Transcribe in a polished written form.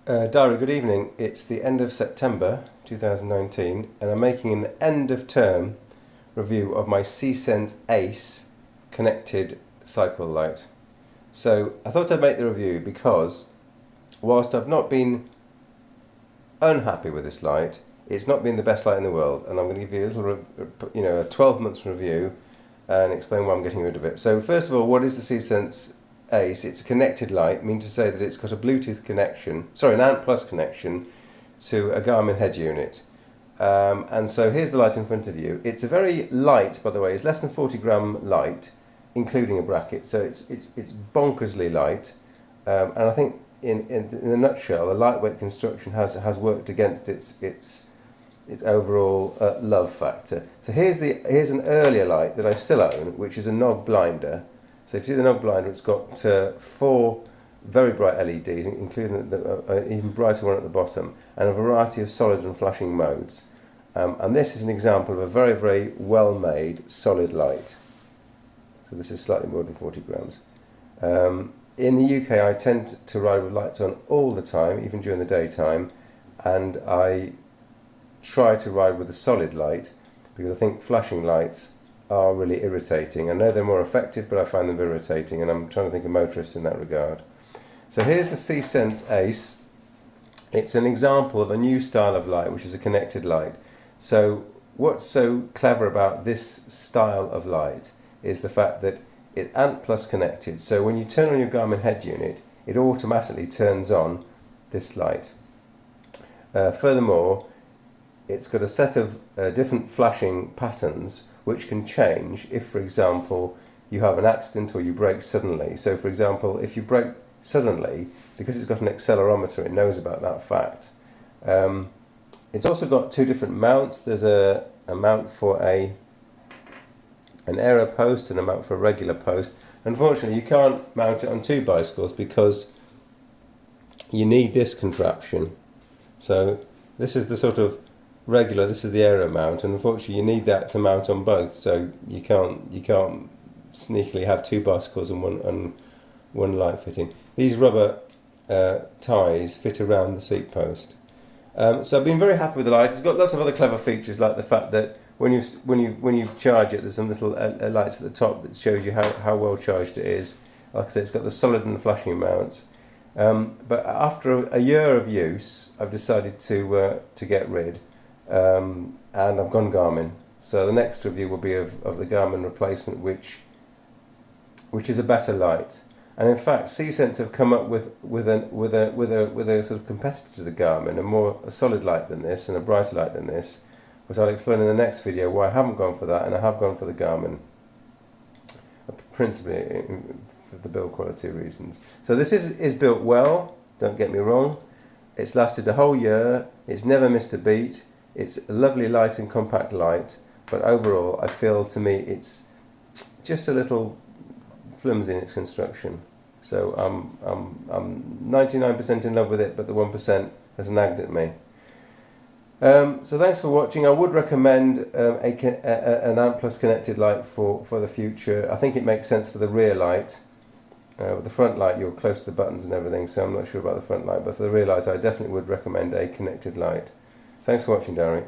Diary, good evening. It's the end of September 2019 and I'm making an end of term review of my C-Sense Ace connected cycle light. So I thought I'd make the review because whilst I've not been unhappy with this light, it's not been the best light in the world, and I'm going to give you a little, a 12 months review and explain why I'm getting rid of it. So first of all, what is the C-Sense Ace? It's a connected light, meaning to say that it's got a Bluetooth connection, an ANT Plus connection to a Garmin head unit. And so here's the light in front of you. It's a very light, by the way, it's less than 40 gram light, including a bracket. So it's bonkersly light, and I think in a nutshell, the lightweight construction has worked against its overall love factor. So here's an earlier light that I still own, which is a Nog blinder. So if you see the Nog blinder, it's got 4 very bright LEDs, including an even brighter one at the bottom, and a variety of solid and flashing modes. And this is an example of a very, very well-made solid light. So this is slightly more than 40 grams. In the UK, I tend to ride with lights on all the time, even during the daytime, and I try to ride with a solid light because I think flashing lights are really irritating. I know they're more effective, but I find them irritating, and I'm trying to think of motorists in that regard. So here's the C-Sense Ace. It's an example of a new style of light, which is a connected light. So what's so clever about this style of light is the fact that it's ANT Plus connected. So when you turn on your Garmin head unit, it automatically turns on this light. Furthermore, it's got a set of different flashing patterns which can change if, for example, you have an accident or you brake suddenly. So, for example, if you brake suddenly, because it's got an accelerometer, it knows about that fact. It's also got 2 different mounts. There's a mount for an aero post and a mount for a regular post. Unfortunately, you can't mount it on 2 bicycles because you need this contraption. So this is the sort of regular, this is the aero mount, and unfortunately you need that to mount on both. So you can't sneakily have 2 bicycles and one light fitting. These rubber ties fit around the seat post. So I've been very happy with the light. It's got lots of other clever features, like the fact that when you charge it, there's some little lights at the top that shows you how well charged it is. Like I said, it's got the solid and the flashing mounts. But after a year of use, I've decided to get rid, and I've gone Garmin. So the next review will be of the Garmin replacement, which is a better light. And in fact, C-Sense have come up with a sort of competitor to the Garmin, a solid light than this and a brighter light than this, which I'll explain in the next video why I haven't gone for that and I have gone for the Garmin, principally for the build quality reasons. So this is built well, don't get me wrong. It's lasted a whole year, it's never missed a beat, it's a lovely light and compact light, but overall I feel, to me, it's just a little flimsy in its construction. So I'm 99% in love with it, but the 1% has nagged at me. So thanks for watching. I would recommend an ANT Plus connected light for the future. I think it makes sense for the rear light. With the front light, you're close to the buttons and everything, so I'm not sure about the front light, but for the rear light I definitely would recommend a connected light. Thanks for watching, Darry.